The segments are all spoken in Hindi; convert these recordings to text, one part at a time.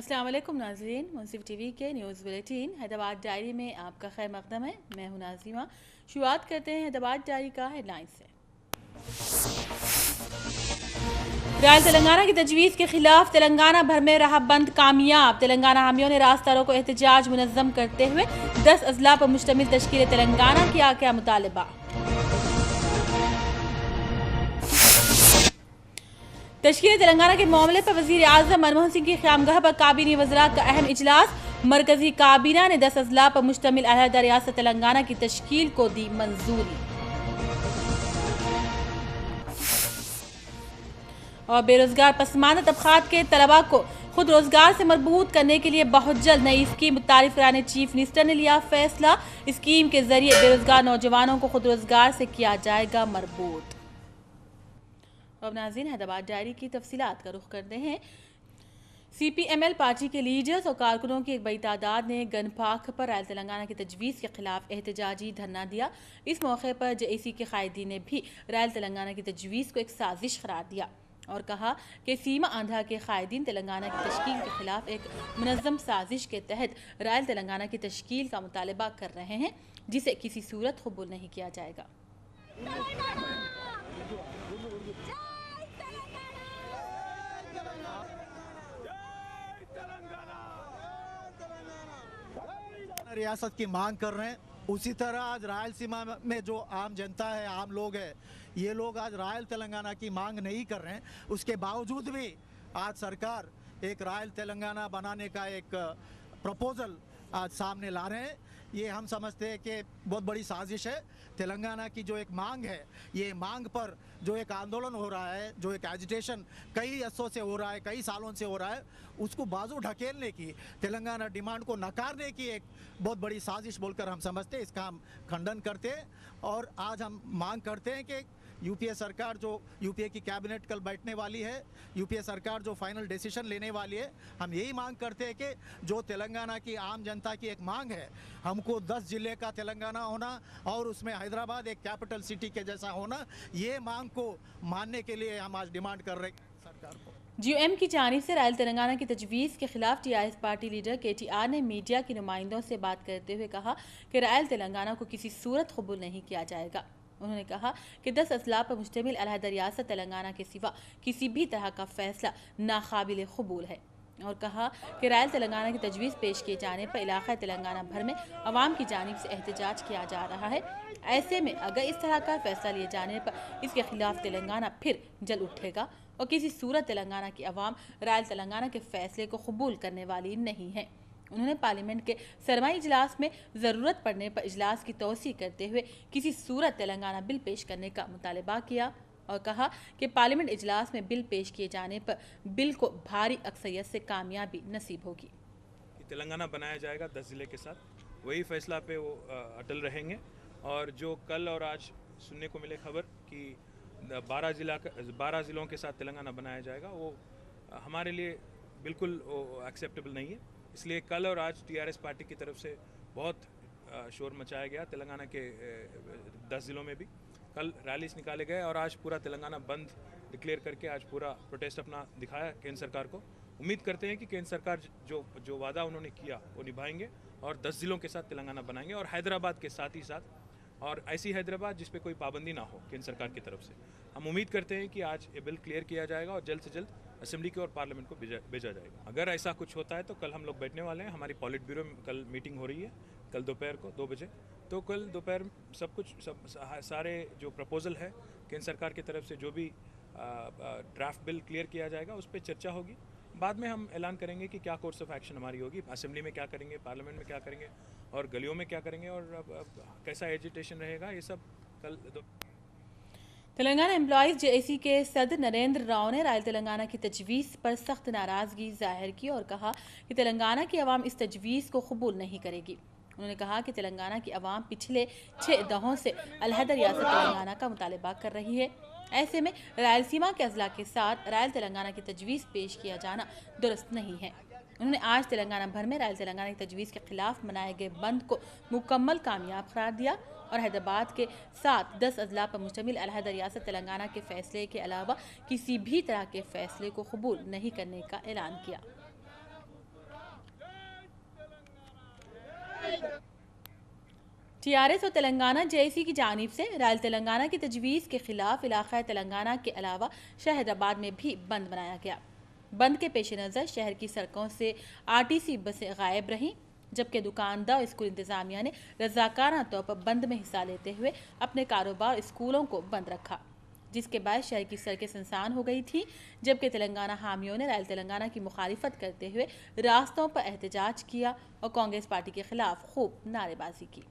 अस्सलाम वालेकुम नाज़रीन, मुंसिफ टीवी के न्यूज़ बुलेटिन हैदराबाद डायरी में आपका खैर मकदम है। मैं हूं नाज़िमा। शुरुआत करते हैं हैदराबाद डायरी का हेडलाइन से। रायल तेलंगाना की तजवीज़ के खिलाफ तेलंगाना भर में रहा बंद कामयाब। तेलंगाना हामियों ने रास्ता रोको एहतजाज मुनज़्ज़म करते हुए 10 अजला पर मुश्तमिल तश्कील तेलंगाना किया क्या मुतालबा। तश्कील तेलंगाना के मामले पर वज़ीर आज़म मनमोहन सिंह की क़यामगाह पर काबीना वज़रा का अहम इजलास। मरकजी काबीना ने 10 अजला पर मुश्तमिल अलहदा रियासत तेलंगाना की तश्कील को दी मंजूरी। और बेरोजगार पसमानदा तबकात के तलबा को खुद रोजगार से मरबूत करने के लिए बहुत जल्द नई स्कीम मुतारिफ कराने चीफ मिनिस्टर ने लिया फैसला। स्कीम के जरिए बेरोजगार नौजवानों को खुद रोजगार से किया जाएगा मरबूत। अब नाज़रीन हैदराबाद डायरी की तफसीलात का रुख करते हैं। CPML पार्टी के लीडर्स और कारकुनों की एक बड़ी तादाद ने गन पार्क पर रायल तेलंगाना की तजवीज़ के खिलाफ एहतजाजी धरना दिया। इस मौके पर JAC के कायदीन ने भी रायल तेलंगाना की तजवीज़ को एक साजिश करार दिया और कहा कि सीमा आंध्रा के कायदीन तेलंगाना की तश्कील के खिलाफ एक मुनज़्ज़म साजिश के तहत रायल तेलंगाना की तश्कील का मुतालबा कर रहे हैं, जिसे किसी सूरत कबूल नहीं किया जाएगा। रियासत की मांग कर रहे हैं, उसी तरह आज रायलसीमा में जो आम जनता है, आम लोग हैं, ये लोग आज रायल तेलंगाना की मांग नहीं कर रहे हैं। उसके बावजूद भी आज सरकार एक रायल तेलंगाना बनाने का एक प्रपोजल आज सामने ला रहे हैं। ये हम समझते हैं कि बहुत बड़ी साजिश है। तेलंगाना की जो एक मांग है, ये मांग पर जो एक आंदोलन हो रहा है, जो एक एजिटेशन कई अरसों से हो रहा है, कई सालों से हो रहा है, उसको बाजू ढकेलने की, तेलंगाना डिमांड को नकारने की एक बहुत बड़ी साजिश बोलकर हम समझते हैं। इसका हम खंडन करते हैं और आज हम मांग करते हैं कि यूपीए सरकार, जो यूपीए की कैबिनेट कल बैठने वाली है, यूपीए सरकार जो फाइनल डिसीजन लेने वाली है, हम यही मांग करते हैं कि जो तेलंगाना की आम जनता की एक मांग है, हमको 10 जिले का तेलंगाना होना और उसमें हैदराबाद एक कैपिटल सिटी के जैसा होना, ये मांग को मानने के लिए हम आज डिमांड कर रहे हैं सरकार को। GM की जानिब से रायल तेलंगाना की तजवीज़ के खिलाफ TRS पार्टी लीडर KTR ने मीडिया के नुमाइंदों से बात करते हुए कहा कि रायल तेलंगाना को किसी सूरत कबूल नहीं किया जाएगा। उन्होंने कहा कि 10 अजला पर मुश्तमिल अलहदा रियासत तेलंगाना के सिवा किसी भी तरह का फैसला नाकाबिल कबूल है और कहा कि रायल तेलंगाना की तजवीज़ पेश किए जाने पर इलाका तेलंगाना भर में अवाम की जानिब से एहतजाज किया जा रहा है। ऐसे में अगर इस तरह का फैसला लिए जाने पर इसके खिलाफ तेलंगाना फिर जल उठेगा और किसी सूरत तेलंगाना की अवाम रायल तेलंगाना के फैसले को कबूल करने वाली नहीं है। उन्होंने पार्लियामेंट के सरमाई इजलास में ज़रूरत पड़ने पर इजलास की तोसी करते हुए किसी सूरत तेलंगाना बिल पेश करने का मुतालबा किया और कहा कि पार्लियामेंट इजलास में बिल पेश किए जाने पर बिल को भारी अक्सरियत से कामयाबी नसीब होगी। तेलंगाना बनाया जाएगा 10 ज़िले के साथ, वही फैसला पे वो अटल रहेंगे। और जो कल और आज सुनने को मिले खबर कि 12 ज़िलों के साथ तेलंगाना बनाया जाएगा, वो हमारे लिए बिल्कुल एक्सेप्टेबल नहीं है। इसलिए कल और आज TRS पार्टी की तरफ से बहुत शोर मचाया गया तेलंगाना के 10 ज़िलों में भी। कल रैलीज निकाले गए और आज पूरा तेलंगाना बंद डिक्लेयर करके आज पूरा प्रोटेस्ट अपना दिखाया केंद्र सरकार को। उम्मीद करते हैं कि केंद्र सरकार जो वादा उन्होंने किया वो निभाएंगे और 10 ज़िलों के साथ तेलंगाना बनाएंगे और हैदराबाद के साथ ही साथ, और ऐसी हैदराबाद जिस पे कोई पाबंदी ना हो केंद्र सरकार की तरफ से। हम उम्मीद करते हैं कि आज ये बिल क्लियर किया जाएगा और जल्द से जल्द असेंबली की और पार्लियामेंट को भेजा जाएगा। अगर ऐसा कुछ होता है तो कल हम लोग बैठने वाले हैं। हमारी पॉलिट ब्यूरो में कल मीटिंग हो रही है, कल दोपहर को 2 बजे। तो कल दोपहर सारे जो प्रपोजल है केंद्र सरकार की तरफ से, जो भी ड्राफ्ट बिल क्लियर किया जाएगा, उस पर चर्चा होगी। बाद में हम ऐलान करेंगे कि क्या कोर्स ऑफ एक्शन हमारी होगी, असेंबली में क्या करेंगे, पार्लियामेंट में क्या करेंगे और गलियों में क्या करेंगे और कैसा एजिटेशन रहेगा, ये सब कल तेलंगाना एम्प्लॉयज़ JAC के सदर नरेंद्र राव ने रायल तेलंगाना की तजवीज़ पर सख्त नाराज़गी जाहिर की और कहा कि तेलंगाना की आवाम इस तजवीज़ को कबूल नहीं करेगी। उन्होंने कहा कि तेलंगाना की आवाम पिछले 6 दहों से अलहदा रियासत तेलंगाना का मुतालबा कर रही है। ऐसे में रायलसीमा के अजला के साथ रायल तेलंगाना की तजवीज़ पेश किया जाना दुरुस्त नहीं है। उन्होंने आज तेलंगाना भर में रायल तेलंगाना की तजवीज़ के खिलाफ मनाए गए बंद को मुकम्मल कामयाब करार दिया और हैदराबाद के साथ 10 अजला पर मुश्तमिल अलहदा रियासत तेलंगाना के फैसले के अलावा किसी भी तरह के फैसले को कबूल नहीं करने का ऐलान किया। टीआरएस और तेलंगाना जेएसी की जानिब से रायल तेलंगाना की तजवीज़ के खिलाफ इलाक़ा तेलंगाना के अलावा शहराबाद में भी बंद बनाया गया। बंद के पेश नज़र शहर की सड़कों से आरटीसी बसें गायब रहीं, जबकि दुकानदार और स्कूल इंतज़ामिया ने रज़ाकाराना तौर पर बंद में हिस्सा लेते हुए अपने कारोबार और स्कूलों को बंद रखा, जिसके बाद शहर की सड़कें सुनसान हो गई थी। जबकि तेलंगाना हामियों ने रायल तेलंगाना की मुखालिफत करते हुए रास्तों पर एहतजाज किया और कांग्रेस पार्टी के खिलाफ खूब नारेबाजी की।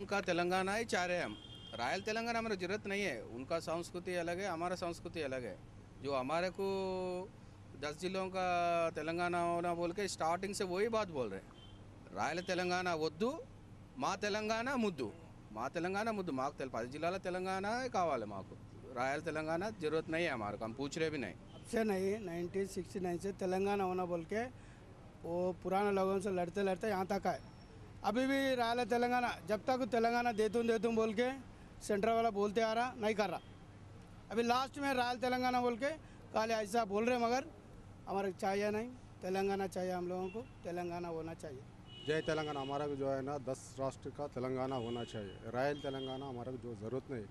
उनका तेलंगाना ही चाह रहे हैं हम। रायल तेलंगाना हमारी जरूरत नहीं है। उनका संस्कृति अलग है, हमारा संस्कृति अलग है। जो हमारे को 10 जिलों का तेलंगाना होना बोल के स्टार्टिंग से वही बात बोल रहे हैं। रायल तेलंगाना वद्दू, మా తెలంగాణ ముద్దు, మా తెలంగాణ ముద్దు, మాకు 10 జిల్లాల తెలంగాణ కావాలి మాకు। रायल तेलंगाना जरूरत नहीं है हमारे को, हम पूछ रहे भी नहीं। अब से नहीं, 1969 से तेलंगाना होना बोल के वो पुराने लोगों से लड़ते लड़ते यहाँ तक आए। अभी भी रायल तेलंगाना जब तक तेलंगाना दे दूँ बोल के सेंट्रल वाला बोलते आ रहा, नहीं कर रहा। अभी लास्ट में रायल तेलंगाना बोल के काले ऐसा बोल रहे, मगर हमारे चाहिए नहीं, तेलंगाना चाहिए। हम लोगों को तेलंगाना होना चाहिए। जय तेलंगाना। हमारा जो है ना 10 राष्ट्र का तेलंगाना होना चाहिए। रायल तेलंगाना हमारा जो ज़रूरत नहीं।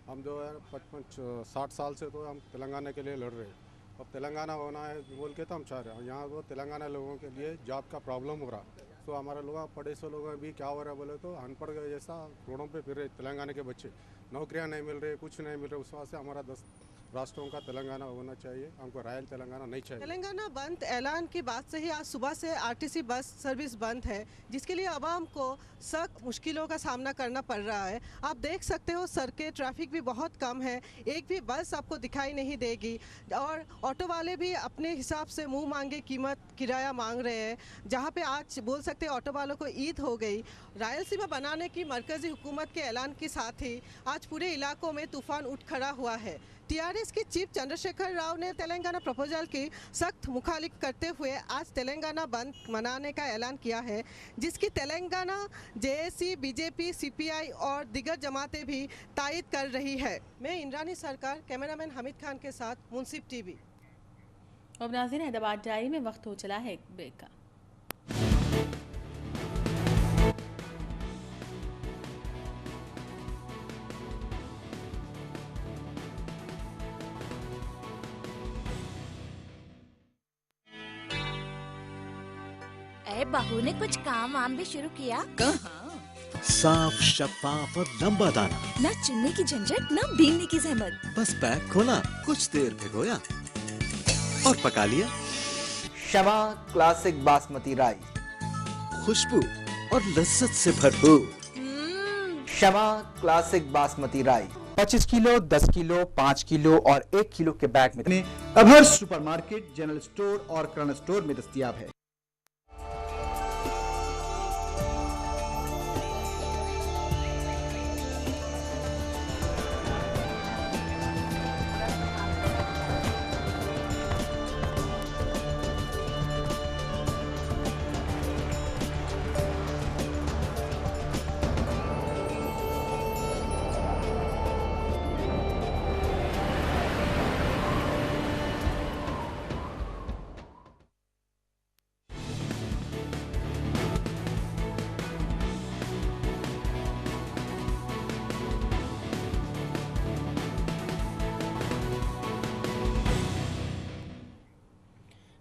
हम जो है 55-60 साल से तो हम तेलंगाना के लिए लड़ रहे हैं। अब तेलंगाना होना है बोल के तो हम चाह रहे हैं। यहाँ वो तेलंगाना लोगों के लिए जॉब का प्रॉब्लम हो रहा, तो हमारे लोग पढ़े से लोग भी क्या हो रहा है बोले तो अनपढ़ जैसा रोडों पे फिर रहे तेलंगाना के बच्चे। नौकरियाँ नहीं मिल रही, कुछ नहीं मिल रहा। उस वजह से हमारा 10 राष्ट्रों का तेलंगाना होना चाहिए। हमको रायल तेलंगाना नहीं चाहिए। तेलंगाना बंद ऐलान की बात से ही आज सुबह से आरटीसी बस सर्विस बंद है, जिसके लिए आवाम को सख्त मुश्किलों का सामना करना पड़ रहा है। आप देख सकते हो सड़कें, ट्रैफिक भी बहुत कम है, एक भी बस आपको दिखाई नहीं देगी और ऑटो वाले भी अपने हिसाब से मुंह मांगे कीमत किराया मांग रहे हैं। जहां पे आज बोल सकते हैं ऑटो वालों को ईद हो गई। रायलसीमा बनाने की मरकजी हुकूमत के ऐलान के साथ ही आज पूरे इलाकों में तूफान उठ खड़ा हुआ है। टीआरएस के चीफ चंद्रशेखर राव ने तेलंगाना प्रपोजल की सख्त मुखालिफ करते हुए आज तेलंगाना बंद मनाने का ऐलान किया है, जिसकी तेलंगाना जेएसी, बीजेपी, सीपीआई और दीगर जमातें भी तायद कर रही है। मैं इंद्रानी सरकार, कैमरामैन हामिद खान के साथ मुंसिफ टीवी। अब नाज़रीन, हैदराबाद डायरी में वक्त हो चला है एक ब्रेक का। बहू ने कुछ काम वाम भी शुरू किया। कहाँ? साफ, शफाफ और लंबा दाना, न चुनने की झंझट, न बीनने की जहमत। बस पैक खोला, कुछ देर भिगोया और पका लिया। शमा क्लासिक बासमती राइस, खुशबू और लज्जत से भरपूर। Shama classic basmati rice 25 kilo, 10 kilo, 5 kilo और 1 किलो के बैग में अब हर सुपरमार्केट, जनरल स्टोर और किराना स्टोर में दस्तयाब है।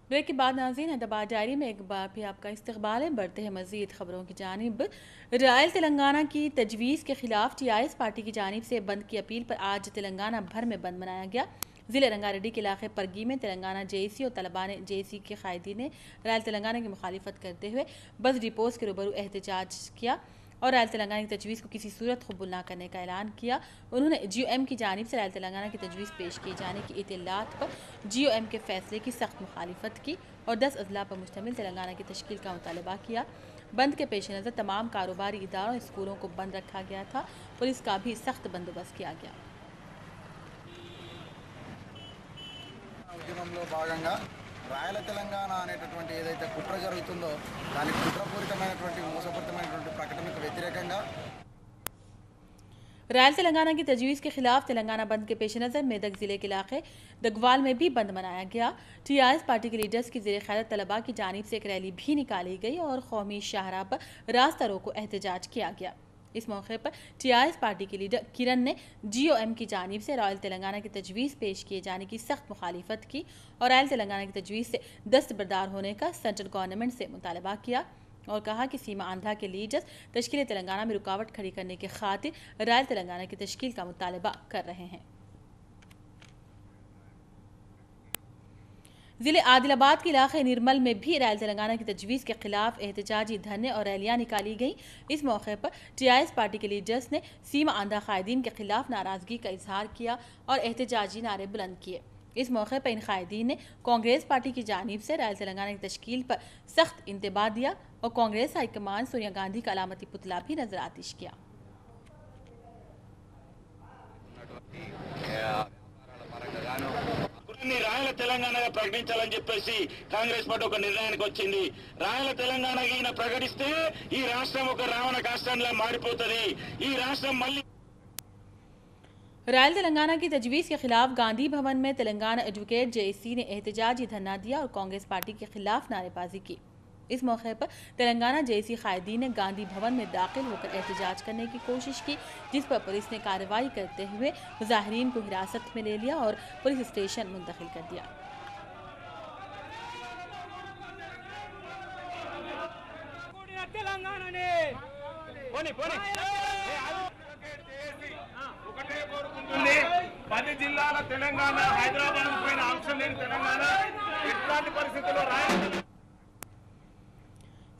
ब्रेक के बाद नाज़रीन, हैदराबाद डायरी में एक बार भी आपका इस्तकबाल है। बढ़ते हैं मज़ीद खबरों की जानिब। रायल तेलंगाना की तजवीज़ के खिलाफ टीआरएस पार्टी की जानिब से बंद की अपील पर आज तेलंगाना भर में बंद मनाया गया। ज़िले रंगारेड्डी के इलाके परगी में तेलंगाना जेएसी और तलबान जेएसी के कायदीन ने रायल तेलंगाना की मुखालिफत करते हुए बस डिपोज के रूबरू एहतजाज किया और रायल तेलंगाना की तजवीज़ को किसी सूरत कबूल न करने का ऐलान किया। उन्होंने जीओएम की जानिब से रायल तेलंगाना की तजवीज़ पेश किए जाने की इत्तलात पर जीओएम के फैसले की सख्त मुखालिफत की और 10 अजला पर मुश्तमिल तेलंगाना की तश्कील का मुतालबा किया। बंद के पेश नज़र तमाम कारोबारी इदारों और स्कूलों को बंद रखा गया था। पुलिस का भी सख्त बंदोबस्त किया गया। రాయల తెలంగాణ అనేటటువంటి ఏదైతే కుట్ర జరుగుతుందో దానికి కుట్రపూరితమైనటువంటి మోసపూరితమైనటువంటి ప్రకటనకు వ్యతిరేకంగా रायल तेलंगाना की तजवीज़ के खिलाफ तेलंगाना बंद के पेश नज़र मेदक जिले के इलाके दगवाल में भी बंद मनाया गया। टीआरएस पार्टी के लीडर्स की ज़ेर क़यादत तलबा की जानिब से एक रैली भी निकाली गई और कौमी शाहराह पर रास्ता रोको एहतजाज किया गया। इस मौके पर टीआरएस पार्टी के लीडर किरण ने जीओएम की जानिब से रॉयल तेलंगाना की तजवीज़ पेश किए जाने की सख्त मुखालिफत की और रॉयल तेलंगाना की तजवीज़ से दस्तबरदार होने का सेंट्रल गवर्नमेंट से मुतालबा किया और कहा कि सीमा आंध्रा के लीडर्स तश्कील तेलंगाना में रुकावट खड़ी करने की खातिर रॉयल तेलंगाना की तश्कील का मुतालबा कर रहे हैं। ज़िले आदिलाबाद के इलाके निर्मल में भी रॉयल तेलंगाना की तजवीज़ के खिलाफ एहतजाजी धरने और रैलियां निकाली गईं। इस मौके पर टीआरएस पार्टी के लीडर्स ने सीमा आंध्रा कायदीन के खिलाफ नाराज़गी का इजहार किया और एहतजाजी नारे बुलंद किए। इस मौके पर इन कायदीन ने कांग्रेस पार्टी की जानिब से रॉयल तेलंगाना की तश्कील पर सख्त इंतबाह दिया और कांग्रेस हाईकमान सोनिया गांधी का अलामती पुतला भी नजर आतिश किया। రాయల తెలంగాణగా ప్రకటించాలని చెప్పేసి కాంగ్రెస్ పార్టీ ఒక నిర్ణయానికి వచ్చింది. రాయల తెలంగాణకి ఈయన ప్రకటిస్తే ఈ రాష్ట్రం ఒక రావణ రాష్ట్రంలా మారిపోతుంది. ఈ రాష్ట్రం మళ్ళీ रॉयल तेलंगाना की तजवीज़ के खिलाफ गांधी भवन में तेलंगाना एडवोकेट जेएसी ने एहतजाजी धरना दिया और कांग्रेस पार्टी के खिलाफ नारेबाजी की। इस मौके पर तेलंगाना जेएसी कायदीन ने गांधी भवन में दाखिल होकर एहतजाज करने की कोशिश की, जिस पर पुलिस ने कार्रवाई करते हुए मुजाहिरीन को हिरासत में ले लिया और पुलिस स्टेशन मुंतकिल कर दिया।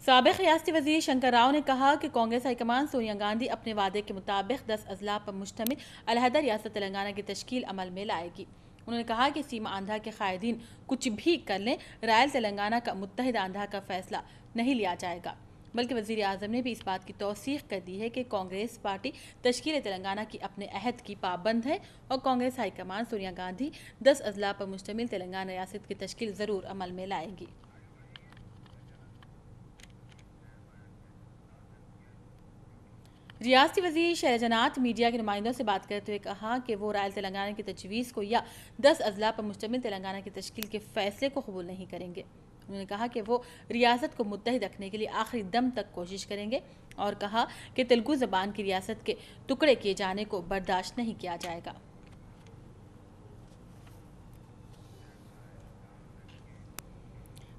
साबिक़ रियासती वज़ीर शंकर राव ने कहा कि कांग्रेस हाईकमान सोनिया गांधी अपने वादे के मुताबिक 10 अजला पर मुश्तमिल अलहदा रियासत तेलंगाना की तश्कील अमल में लाएगी। उन्होंने कहा कि सीमा आंध्रा के कायदीन कुछ भी कर लें, रॉयल तेलंगाना का मुत्तहिद आंध्रा का फैसला नहीं लिया जाएगा। बल्कि वज़ीर आज़म ने भी इस बात की तौसीक़ कर दी है कि कांग्रेस पार्टी तश्कील तेलंगाना की अपने अहद की पाबंद है और कांग्रेस हाईकमान सोनिया गांधी 10 अजला पर मुश्तमिल तेलंगाना रियासत की तश्कील ज़रूर अमल में लाएंगी। रियासती वज़ीर शैलजानाथ मीडिया के नुमाइंदों से बात करते हुए कहा कि वो रॉयल तेलंगाना की तजवीज़ को या 10 अजला पर मुश्तमिल तेलंगाना की तश्कील के फैसले को कबूल नहीं करेंगे। उन्होंने कहा कि वो रियासत को मुत्तहिद रखने के लिए आखिरी दम तक कोशिश करेंगे और कहा कि तेलुगु ज़बान की रियासत के टुकड़े किए जाने को बर्दाश्त नहीं किया जाएगा।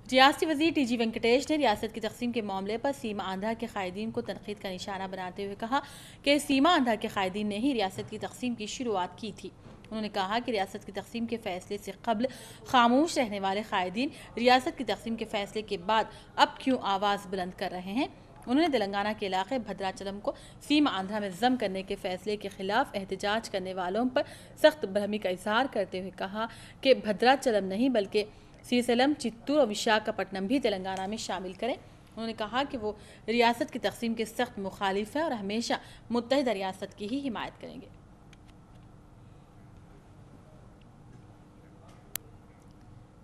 रियासती वज़ीर टीजी वेंकटेश ने रियासत की तकसीम के मामले पर सीमा आंध्रा के कायदीन को तनकीद का निशाना बनाते हुए कहा कि सीमा आंध्रा के कायदीन ने ही रियासत की तकसीम की शुरुआत की थी। उन्होंने कहा कि रियासत की तकसीम के फैसले से कबल खामोश रहने वाले कायदीन रियासत की तकसीम के फैसले के बाद अब क्यों आवाज़ बुलंद कर रहे हैं। उन्होंने तेलंगाना के इलाके भद्राचलम को सीमा आंध्रा में ज़म करने के फैसले के खिलाफ एहतजाज करने वालों पर सख्त बरहमी का इजहार करते हुए कहा कि भद्राचलम नहीं बल्कि श्रीशैलम, चित्तूर और विशाखापट्टनम भी तेलंगाना में शामिल करें। उन्होंने कहा कि वो रियासत की तकसीम के सख्त मुखालिफ हैं और हमेशा मुत्तहिदा रियासत की ही हिमायत करेंगे।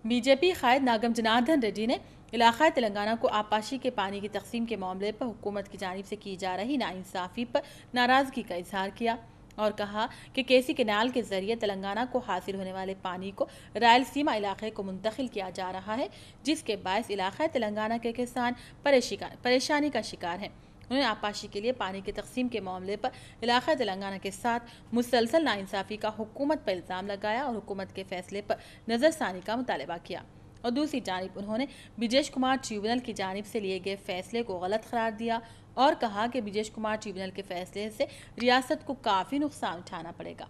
बीजेपी कायद नागम जनार्दन रेड्डी ने इलाक़ाई तेलंगाना को आपाशी के पानी की तकसीम के मामले पर हुकूमत की जानिब से की जा रही नाइंसाफ़ी पर नाराज़गी का इजहार किया और कहा कि केसी कैनाल के ज़रिए तेलंगाना को हासिल होने वाले पानी को रायलसीमा इलाके को मुंतकिल किया जा रहा है, जिसके बायस इलाक़ाई तेलंगाना के किसान परेशानी का शिकार हैं। उन्होंने आपाशी के लिए पानी की तकसीम के मामले पर इलाक़ाई तेलंगाना के साथ मुसलसल नाइंसाफ़ी का हुकूमत पर इल्ज़ाम लगाया और हुकूमत के फैसले पर नज़रसानी का मुतालबा किया। और दूसरी जानिब उन्होंने ब्रिजेश कुमार ट्रिब्यूनल की जानिब से लिए गए फैसले को गलत करार दिया और कहा कि ब्रिजेश कुमार ट्रिब्यूनल के फैसले से रियासत को काफ़ी नुकसान उठाना पड़ेगा।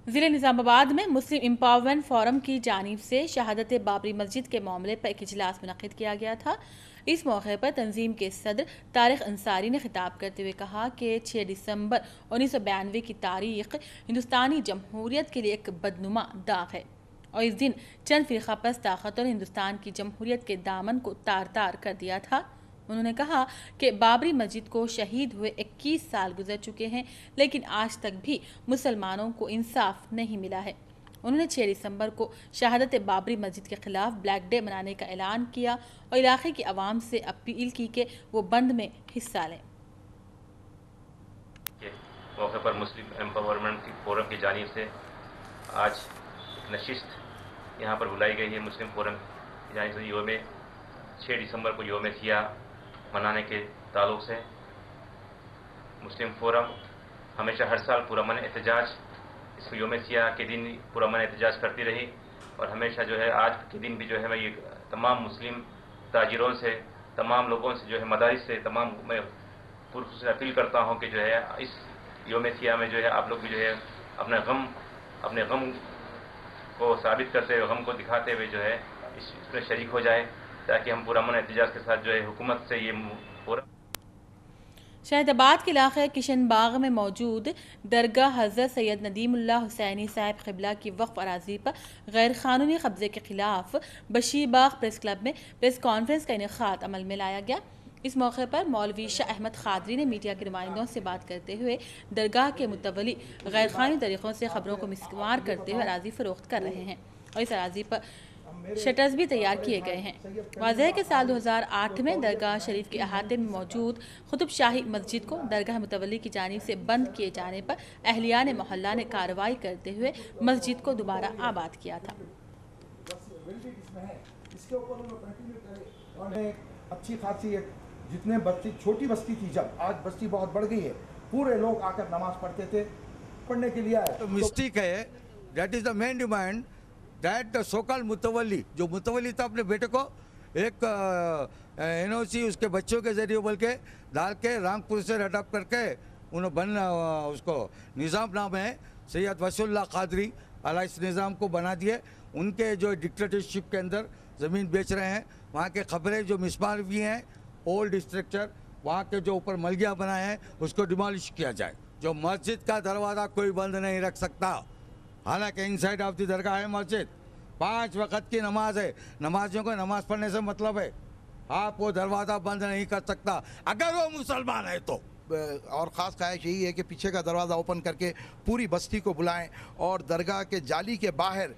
ज़िले निज़ामाबाद में मुस्लिम एम्पावरमेंट फोरम की जानिब से शहादत बाबरी मस्जिद के मामले पर एक इजलास मुनक़िद किया गया था। इस मौके पर तंजीम के सदर तारिक अंसारी ने खिताब करते हुए कहा कि 6 दिसंबर 1992 की तारीख हिंदुस्तानी जमहूरियत के लिए एक बदनुमा दाग है और इस दिन चंद फ़िरक़ापरस्त ताकतों ने हिंदुस्तान की जमहूरियत के दामन को तार तार कर दिया था। उन्होंने कहा कि बाबरी मस्जिद को शहीद हुए 21 साल गुजर चुके हैं, लेकिन आज तक भी मुसलमानों को इंसाफ नहीं मिला है। उन्होंने 6 दिसंबर को शहादत बाबरी मस्जिद के खिलाफ ब्लैक डे मनाने का ऐलान किया और इलाके की आवाम से अपील की कि वो बंद में हिस्सा लें। मौके पर मुस्लिम एम्पावरमेंट फोरम की जानिब से आज एक नशिस्त यहाँ पर बुलाई गई है। मुस्लिम फोरम की जानिब से योम 6 दिसंबर को योम सियाह मनाने के ताल्लुक से मुस्लिम फोरम हमेशा हर साल पुरअमन एहतजाज इस योम सियाह के दिन पुरअमन एहतजाज करती रही और हमेशा जो है आज के दिन भी जो है मैं ये तमाम मुस्लिम ताजिरों से, तमाम लोगों से जो है मदारिस से, तमाम मैं पुरखुसूस अपील करता हूँ कि जो है इस योम सियाह में जो है आप लोग भी जो है अपने गम को साबित करते हुए, गम को दिखाते हुए जो है इसमें शरीक हो जाए ताकि हम पुरअमन एहतजाज के साथ जो है हुकूमत से ये पूरा। शहीदाबाद के इलाके किशन बाग में मौजूद दरगाह हज़रत सैयद नदीमुल्लाह हुसैनी साहिब क़िबला की वक्फ अराजी पर गैर क़ानूनी कब्ज़े के खिलाफ बशीरबाग प्रेस क्लब में प्रेस कॉन्फ्रेंस का इनेकाद अमल में लाया गया। इस मौके पर मौलवी शाह अहमद खादरी ने मीडिया के नुमाइंदों से बात करते हुए दरगाह के मुतवली गैर क़ानूनी तरीक़ों से खबरों को मिसमार करते हुए अराजी फ़रोख्त कर रहे हैं और इस अराजी पर शटर्स भी तैयार किए गए हैं। वाज़ेह है कि साल 2008 में दरगाह शरीफ के अहाते में मौजूद कुतुब शाही मस्जिद को दरगाह मुतवली की जानिब से बंद किए जाने पर अहलियान मोहल्ला ने कार्रवाई करते हुए मस्जिद को दोबारा आबाद किया था। अच्छी खासी जितने बस्ती छोटी बस्ती थी, जब आज बस्ती बहुत बढ़ गई है, पूरे लोग आकर नमाज पढ़ते थे, पढ़ने के लिए आए। तो मिस्टेक है, that is the main demand that so-called मुतवली, जो मुतवली था अपने बेटे को एक एनओसी उसके बच्चों के जरिए बोल के डाल के रामपुर से अडॉप्ट करके उन्होंने उसको निज़ाम नाम है सैयद वसीउल्लाह कादरी अला इस निज़ाम को बना दिए। उनके जो डिक्टेटरशिप के अंदर ज़मीन बेच रहे हैं, वहाँ के खबरें जो मिसमार भी हैं, ओल्ड स्ट्रक्चर वहाँ के जो ऊपर मलगिया बनाए हैं उसको डिमोलिश किया जाए। जो मस्जिद का दरवाज़ा कोई बंद नहीं रख सकता, हालांकि इनसाइड ऑफ द दरगाह है मस्जिद, 5 वक्त की नमाज है, नमाजियों को नमाज पढ़ने से मतलब है, आप वो दरवाज़ा बंद नहीं कर सकता अगर वो मुसलमान है तो। और ख़ास ख्वाहिश यही है कि पीछे का दरवाज़ा ओपन करके पूरी बस्ती को बुलाएं और दरगाह के जाली के बाहर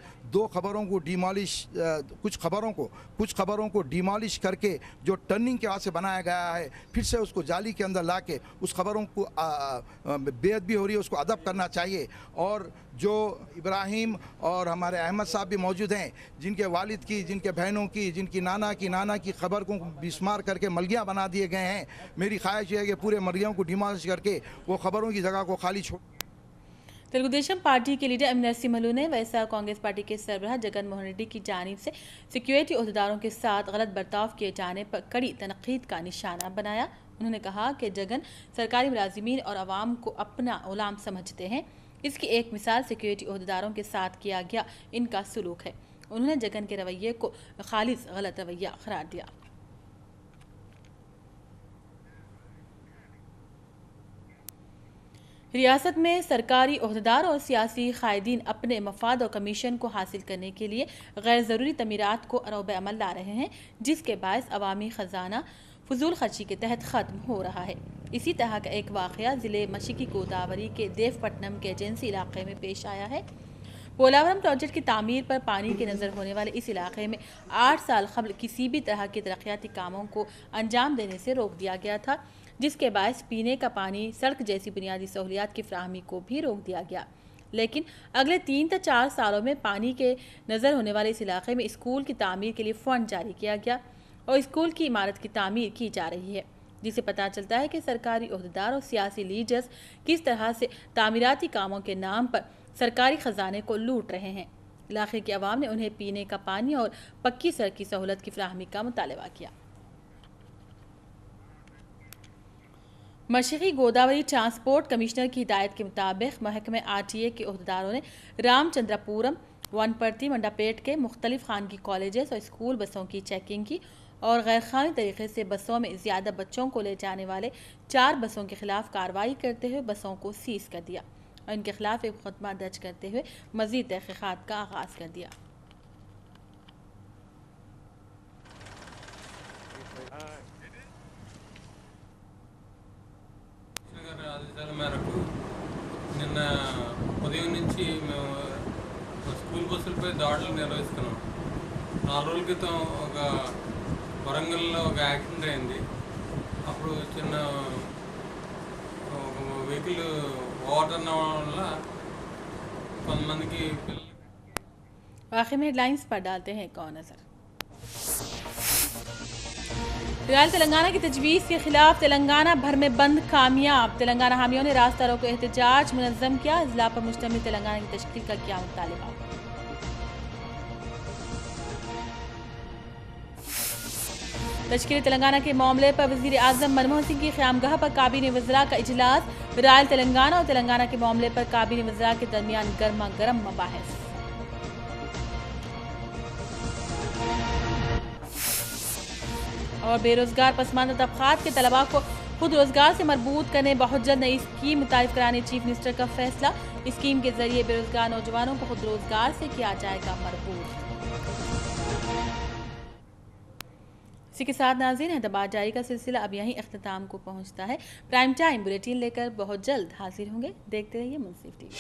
कुछ खबरों को डिमॉलिश करके जो टर्निंग के वास्ते बनाया गया है, फिर से उसको जाली के अंदर लाके उस खबरों को बेअदबी हो रही है उसको अदब करना चाहिए। और जो इब्राहिम और हमारे अहमद साहब भी मौजूद हैं, जिनके वालिद की, जिनके बहनों की, जिनकी नाना की खबर को बिस्मार करके मलगियाँ बना दिए गए हैं, मेरी ख्वाहिश है कि पूरे मलगियों को डिमॉलिश करके वो खबरों की जगह को खाली छोड़। तेलुगुदेशम पार्टी के लीडर एम नरसिम्हलू ने वैसा कांग्रेस पार्टी के सरबराह जगन मोहन रेड्डी की जानिब से सिक्योरिटी अहदेदारों के साथ गलत बर्ताव किए जाने पर कड़ी तनकीद का निशाना बनाया। उन्होंने कहा कि जगन सरकारी मुलाजिमीन और आवाम को अपना गुलाम समझते हैं। इसकी एक मिसाल सिक्योरिटी अहदेदारों के साथ किया गया इनका सलूक है। उन्होंने जगन के रवैये को खालिस गलत रवैया करार दिया। रियासत में सरकारी ओहदेदार और सियासी कायदीन अपने मफाद और कमीशन को हासिल करने के लिए गैर ज़रूरी तमीरात को अरोब अमल ला रहे हैं, जिसके बायस अवामी ख़जाना फजूल खर्ची के तहत ख़त्म हो रहा है। इसी तरह का एक वाक़या ज़िले मशरक़ी गोदावरी के देवपट्टनम के एजेंसी इलाके में पेश आया है। पोलावरम प्रोजेक्ट की तामीर पर पानी की नज़र होने वाले इस इलाके में 8 साल कबल किसी भी तरह के तरक्याती कामों को अंजाम देने से रोक दिया गया था, जिसके बायस पीने का पानी, सड़क जैसी बुनियादी सहूलियात की फ्राहमी को भी रोक दिया गया। लेकिन अगले 3 से 4 सालों में पानी के नज़र होने वाले इस इलाके में स्कूल की तामीर के लिए फ़ंड जारी किया गया और स्कूल की इमारत की तामीर की जा रही है, जिससे पता चलता है कि सरकारी ओहदेदार और सियासी लीडर्स किस तरह से तामीराती कामों के नाम पर सरकारी ख़जाने को लूट रहे हैं। इलाके के अवाम ने उन्हें पीने का पानी और पक्की सड़क की सहूलत की फ्राहमी का मुतालबा किया। मशरक़ी गोदावरी ट्रांसपोर्ट कमिश्नर की हिदायत के मुताबिक महकमे RTA के ओहदेदारों ने रामचंद्रपुरम, वनपर्ती, मंडापेट के मुख्तलिफ खानगी कॉलेजेस और स्कूल बसों की चेकिंग की और गैर कानूनी तरीके से बसों में ज़्यादा बच्चों को ले जाने वाले 4 बसों के खिलाफ कार्रवाई करते हुए बसों को सीज कर दिया और इनके खिलाफ एक मुकदमा दर्ज करते हुए मज़ीद तहक़ीक़ात का आगाज़ कर दिया। ఆదేశాల మేరకు నిన్న ఉదయం నుంచి మేము స్కూల్ బస్సులపై దాడులు నిర్వహిస్తున్నాం. 4 రోజుల క్రితం ఒక వరంగల్లో ఒక యాక్సిడెంట్ అయింది. అప్పుడు చిన్న వెహికల్ ఓవర్టర్న్ అవ్వడం వల్ల కొంతమందికి आखिर में हेडलाइंस पर डालते हैं कौन नजर। रायल तेलंगाना की तजवीज़ के खिलाफ तेलंगाना भर में बंद कामयाब। तेलंगाना हामियों ने रास्ता रोको एहतजाज मुनज़्ज़म किया। इजला पर मुश्तमिल तेलंगाना की तश्कील का किया मुतालिबा। तश्कील तेलंगाना के मामले पर वज़ीर आज़म मनमोहन सिंह की क़यामगाह पर काबीना वज़रा का इजलास। रायल तेलंगाना और तेलंगाना के मामले पर काबीना वज़रा के दरमियान गर्मा गर्म मबाहिस। और बेरोजगार पसमानदा तबकात के तलबा को खुद रोजगार से मरबूत करने बहुत जल्द नई स्कीम मुतारिफ कराने चीफ मिनिस्टर का फैसला। स्कीम के जरिए बेरोजगार नौजवानों को खुद रोजगार से किया जाएगा मरबूत। इसी के साथ नाज़रीन हैदराबाद जारी का सिलसिला अब यहीं अख्ताम को पहुंचता है। प्राइम टाइम बुलेटिन लेकर बहुत जल्द हाजिर होंगे। देखते रहिए मुंसिफ टीवी।